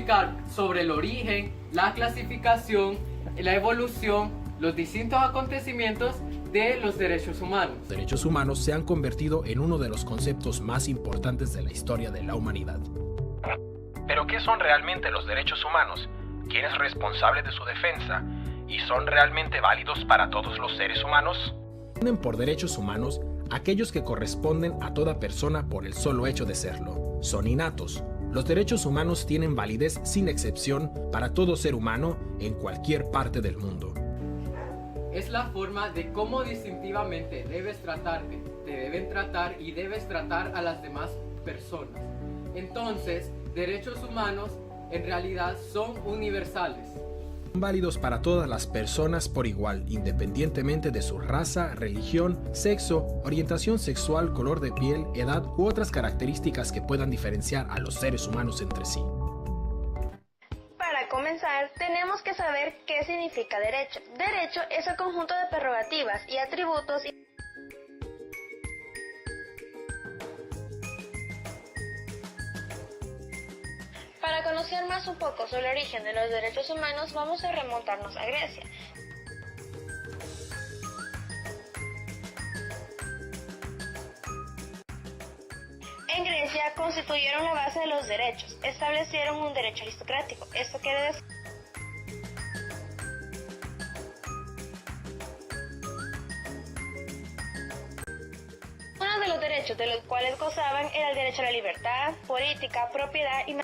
explicar sobre el origen, la clasificación, la evolución, los distintos acontecimientos de los derechos humanos. Los derechos humanos se han convertido en uno de los conceptos más importantes de la historia de la humanidad. ¿Pero qué son realmente los derechos humanos? ¿Quién es responsable de su defensa? ¿Y son realmente válidos para todos los seres humanos? Tienen por derechos humanos aquellos que corresponden a toda persona por el solo hecho de serlo. Son innatos. Los derechos humanos tienen validez sin excepción para todo ser humano en cualquier parte del mundo. Es la forma de cómo distintivamente debes tratarte, te deben tratar y debes tratar a las demás personas. Entonces, derechos humanos en realidad son universales. Son válidos para todas las personas por igual, independientemente de su raza, religión, sexo, orientación sexual, color de piel, edad u otras características que puedan diferenciar a los seres humanos entre sí. Para comenzar, tenemos que saber qué significa derecho. Derecho es el conjunto de prerrogativas y atributos Para conocer más un poco sobre el origen de los derechos humanos, vamos a remontarnos a Grecia. En Grecia constituyeron la base de los derechos, establecieron un derecho aristocrático. Esto quiere decir uno de los derechos de los cuales gozaban era el derecho a la libertad, política, propiedad y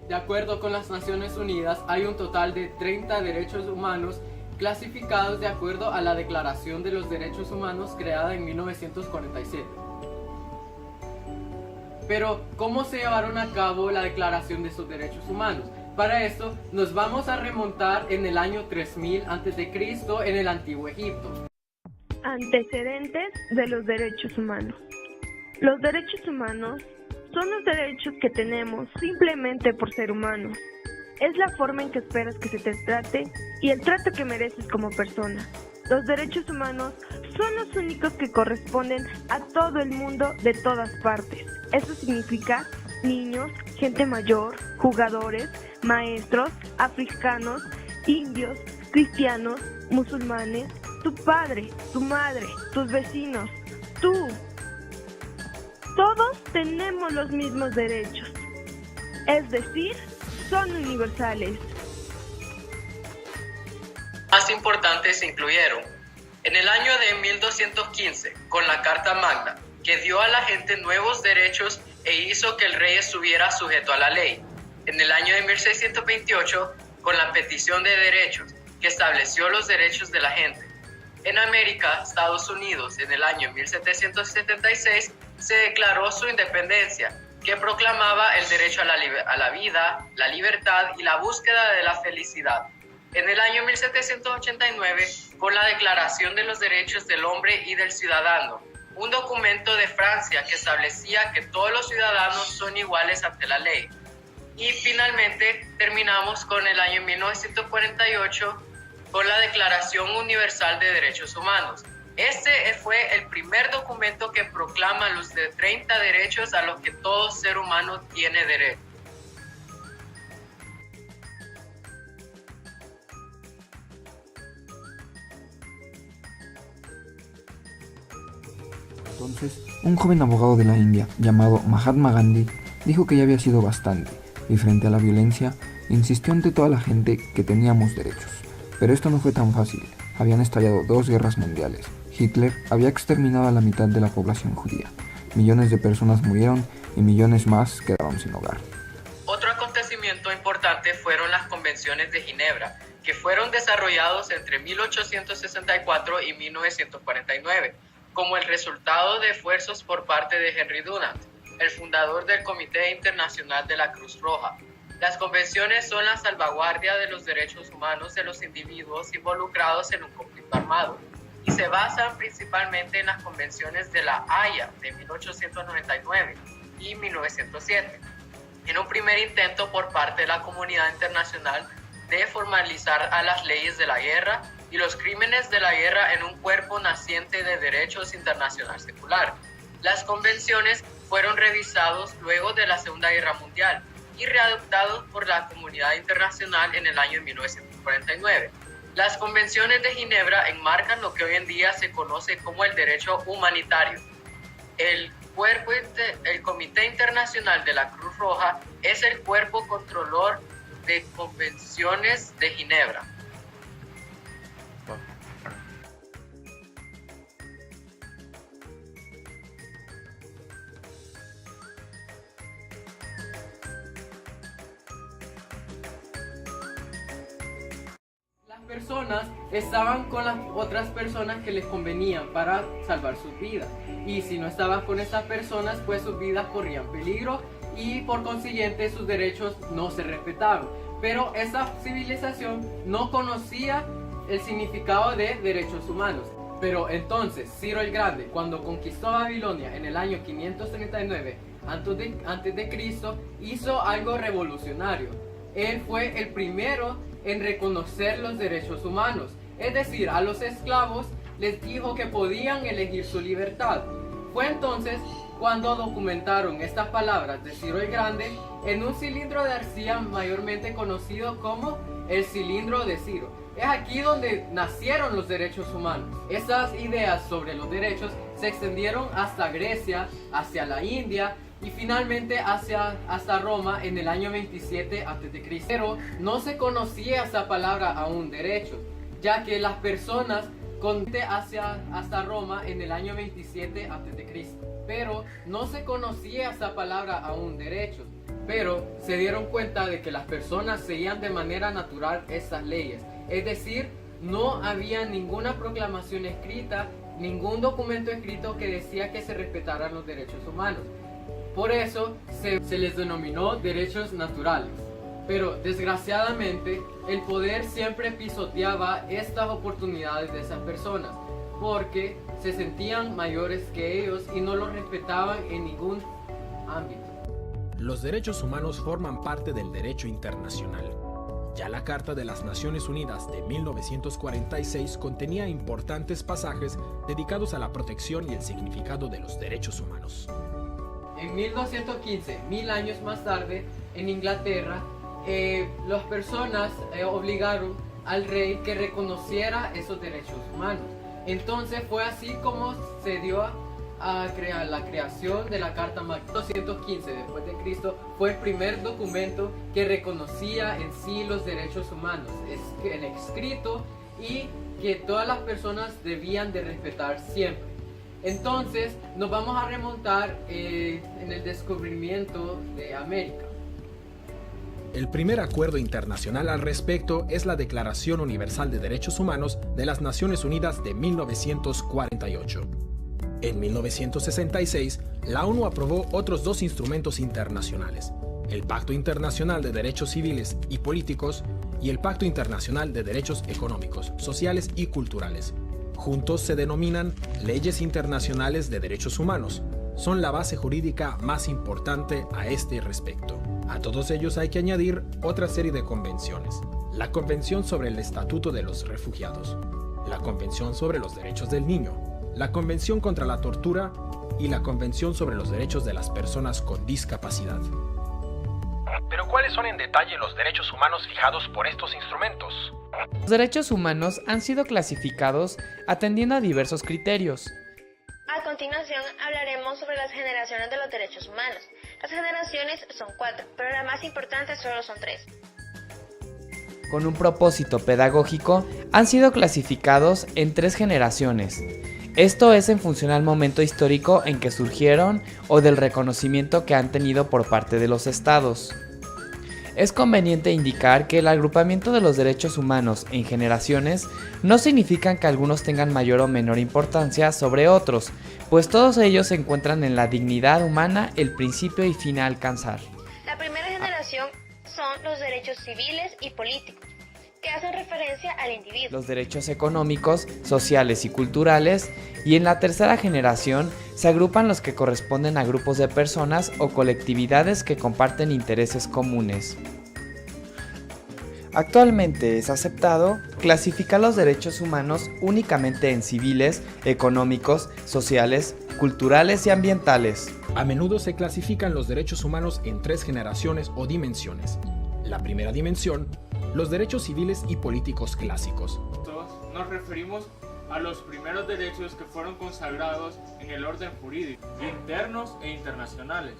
De acuerdo con las Naciones Unidas, hay un total de 30 derechos humanos clasificados de acuerdo a la Declaración de los Derechos Humanos creada en 1947. Pero, ¿cómo se llevaron a cabo la Declaración de esos Derechos Humanos? Para esto, nos vamos a remontar en el año 3000 a.C. en el Antiguo Egipto. Antecedentes de los derechos humanos. Los derechos humanos son los derechos que tenemos simplemente por ser humanos. Es la forma en que esperas que se te trate y el trato que mereces como persona. Los derechos humanos son los únicos que corresponden a todo el mundo de todas partes. Eso significa niños, gente mayor, jugadores, maestros, africanos, indios, cristianos, musulmanes, tu padre, tu madre, tus vecinos, tú. Todos tenemos los mismos derechos, es decir, son universales. Más importantes incluyeron en el año de 1215, con la Carta Magna, que dio a la gente nuevos derechos e hizo que el rey estuviera sujeto a la ley. En el año de 1628, con la Petición de Derechos, que estableció los derechos de la gente. En América, Estados Unidos, en el año 1776, se declaró su independencia, que proclamaba el derecho a la vida, la libertad y la búsqueda de la felicidad. En el año 1789, con la Declaración de los Derechos del Hombre y del Ciudadano, un documento de Francia que establecía que todos los ciudadanos son iguales ante la ley. Y finalmente terminamos con el año 1948, con la Declaración Universal de Derechos Humanos. Este fue el primer documento que proclama los 30 derechos a los que todo ser humano tiene derecho. Entonces, un joven abogado de la India llamado Mahatma Gandhi dijo que ya había sido bastante y frente a la violencia insistió ante toda la gente que teníamos derechos. Pero esto no fue tan fácil. Habían estallado 2 guerras mundiales. Hitler había exterminado a la mitad de la población judía. Millones de personas murieron y millones más quedaron sin hogar. Otro acontecimiento importante fueron las convenciones de Ginebra, que fueron desarrollados entre 1864 y 1949, como el resultado de esfuerzos por parte de Henry Dunant, el fundador del Comité Internacional de la Cruz Roja. Las convenciones son la salvaguardia de los derechos humanos de los individuos involucrados en un conflicto armado y se basan principalmente en las convenciones de La Haya de 1899 y 1907, en un primer intento por parte de la comunidad internacional de formalizar a las leyes de la guerra y los crímenes de la guerra en un cuerpo naciente de derechos internacional secular. Las convenciones fueron revisados luego de la Segunda Guerra Mundial y readoptados por la comunidad internacional en el año 1949. Las convenciones de Ginebra enmarcan lo que hoy en día se conoce como el derecho humanitario. El Comité Internacional de la Cruz Roja es el cuerpo controlador de convenciones de Ginebra. Personas estaban con las otras personas que les convenían para salvar sus vidas, y si no estabas con esas personas, pues sus vidas corrían peligro y por consiguiente sus derechos no se respetaban. Pero esa civilización no conocía el significado de derechos humanos. Pero entonces Ciro el Grande, cuando conquistó Babilonia en el año 539 antes de Cristo, hizo algo revolucionario. Él fue el primero en reconocer los derechos humanos, es decir, a los esclavos les dijo que podían elegir su libertad. Fue entonces cuando documentaron estas palabras de Ciro el Grande en un cilindro de arcilla mayormente conocido como el cilindro de Ciro. Es aquí donde nacieron los derechos humanos. Esas ideas sobre los derechos se extendieron hasta Grecia, hacia la India y finalmente hasta Roma en el año 27 a.C. Pero no se conocía esa palabra aún derecho, ya que las personas hasta Roma en el año 27 a.C. Pero no se conocía esa palabra aún derechos, pero se dieron cuenta de que las personas seguían de manera natural esas leyes. Es decir, no había ninguna proclamación escrita, ningún documento escrito que decía que se respetaran los derechos humanos. Por eso se les denominó derechos naturales. Pero desgraciadamente el poder siempre pisoteaba estas oportunidades de esas personas, porque se sentían mayores que ellos y no los respetaban en ningún ámbito. Los derechos humanos forman parte del derecho internacional. Ya la Carta de las Naciones Unidas de 1946 contenía importantes pasajes dedicados a la protección y el significado de los derechos humanos. En 1215, 1000 años más tarde, en Inglaterra, las personas obligaron al rey que reconociera esos derechos humanos. Entonces fue así como se dio a crear la creación de la Carta Magna. 215 después de Cristo fue el primer documento que reconocía en sí los derechos humanos, en escrito, y que todas las personas debían de respetar siempre. Entonces nos vamos a remontar en el descubrimiento de América. El primer acuerdo internacional al respecto es la Declaración Universal de Derechos Humanos de las Naciones Unidas de 1948. En 1966, la ONU aprobó otros dos instrumentos internacionales, el Pacto Internacional de Derechos Civiles y Políticos y el Pacto Internacional de Derechos Económicos, Sociales y Culturales. Juntos se denominan Leyes Internacionales de Derechos Humanos. Son la base jurídica más importante a este respecto. A todos ellos hay que añadir otra serie de convenciones. La Convención sobre el Estatuto de los Refugiados, la Convención sobre los Derechos del Niño, la Convención contra la Tortura y la Convención sobre los Derechos de las Personas con Discapacidad. Pero ¿cuáles son en detalle los derechos humanos fijados por estos instrumentos? Los derechos humanos han sido clasificados atendiendo a diversos criterios. A continuación hablaremos sobre las generaciones de los derechos humanos. Las generaciones son 4, pero las más importantes solo son 3. Con un propósito pedagógico, han sido clasificados en 3 generaciones. Esto es en función al momento histórico en que surgieron o del reconocimiento que han tenido por parte de los estados. Es conveniente indicar que el agrupamiento de los derechos humanos en generaciones no significa que algunos tengan mayor o menor importancia sobre otros, pues todos ellos se encuentran en la dignidad humana, el principio y fin a alcanzar. La primera generación son son los derechos civiles y políticos, que hacen referencia al individuo. Los derechos económicos, sociales y culturales, y en la tercera generación se agrupan los que corresponden a grupos de personas o colectividades que comparten intereses comunes. Actualmente es aceptado clasificar los derechos humanos únicamente en civiles, económicos, sociales, culturales y ambientales. A menudo se clasifican los derechos humanos en 3 generaciones o dimensiones. La primera dimensión, los derechos civiles y políticos clásicos. Nos referimos a los primeros derechos que fueron consagrados en el orden jurídico, internos e internacionales.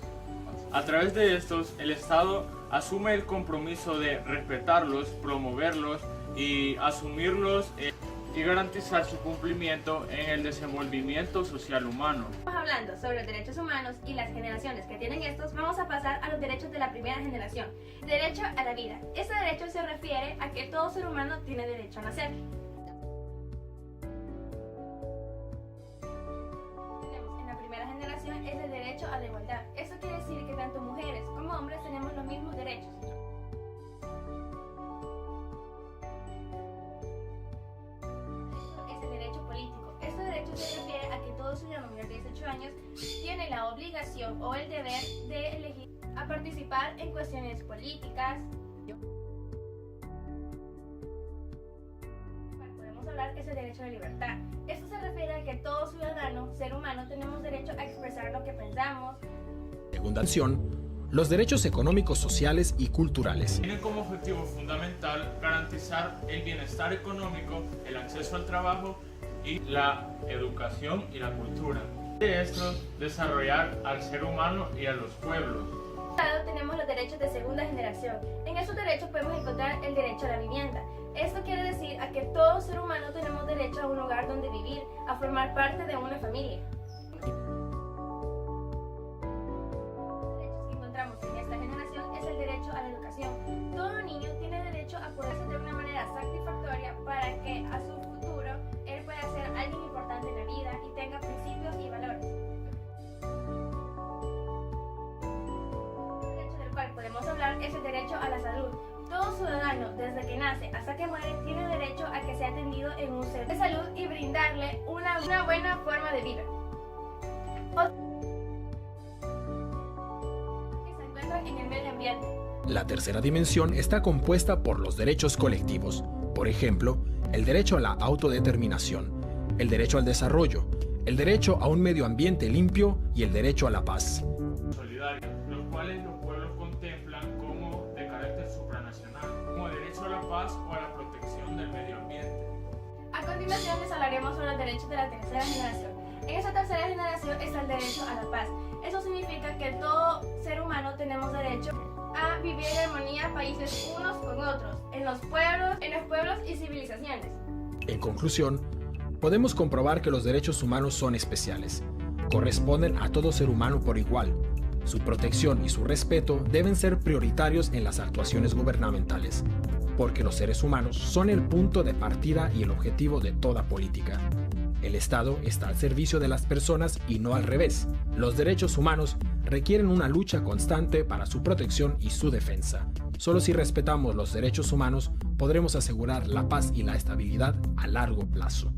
A través de estos, el Estado asume el compromiso de respetarlos, promoverlos y asumirlos y garantizar su cumplimiento en el desenvolvimiento social humano. Hablando sobre los derechos humanos y las generaciones que tienen estos, vamos a pasar a los derechos de la primera generación. Derecho a la vida. Este derecho se refiere a que todo ser humano tiene derecho a nacer. En la primera generación es el derecho a la igualdad. Esto quiere decir que tanto mujeres como hombres tenemos los mismos derechos. Es el derecho político. Este derecho se refiere a que todo ciudadano menor de 18 años tiene la obligación o el deber de elegir a participar en cuestiones políticas. Podemos hablar es el derecho a la libertad. Esto se refiere a que todo ciudadano, ser humano, tenemos derecho a expresar lo que pensamos. Segunda acción, los derechos económicos, sociales y culturales. Tienen como objetivo fundamental garantizar el bienestar económico, el acceso al trabajo y la educación y la cultura. De esto, desarrollar al ser humano y a los pueblos. Por un lado tenemos los derechos de segunda generación. En esos derechos podemos encontrar el derecho a la vivienda. Esto quiere decir a que todo ser humano tenemos derecho a un lugar donde vivir, a formar parte de una familia. En esta generación es el derecho a la educación. Todo niño tiene derecho a poderse de una manera satisfactoria para que a su futuro él pueda ser alguien importante en la vida y tenga principios y valores. El derecho del cual podemos hablar es el derecho a la salud. Todo ciudadano, desde que nace hasta que muere, tiene derecho a que sea atendido en un centro de salud y brindarle una buena forma de vida. En el medio ambiente. La tercera dimensión está compuesta por los derechos colectivos, por ejemplo, el derecho a la autodeterminación, el derecho al desarrollo, el derecho a un medio ambiente limpio y el derecho a la paz. Solidarios, los cuales los pueblos contemplan como de carácter supranacional, como derecho a la paz o a la protección del medio ambiente. A continuación les hablaremos sobre los derechos de la tercera generación. En esa tercera generación está el derecho a la paz. Eso significa que todo ser humano tenemos derecho a vivir en armonía países unos con otros, en los pueblos y civilizaciones. En conclusión, podemos comprobar que los derechos humanos son especiales. Corresponden a todo ser humano por igual. Su protección y su respeto deben ser prioritarios en las actuaciones gubernamentales, porque los seres humanos son el punto de partida y el objetivo de toda política. El Estado está al servicio de las personas y no al revés. Los derechos humanos requieren una lucha constante para su protección y su defensa. Solo si respetamos los derechos humanos podremos asegurar la paz y la estabilidad a largo plazo.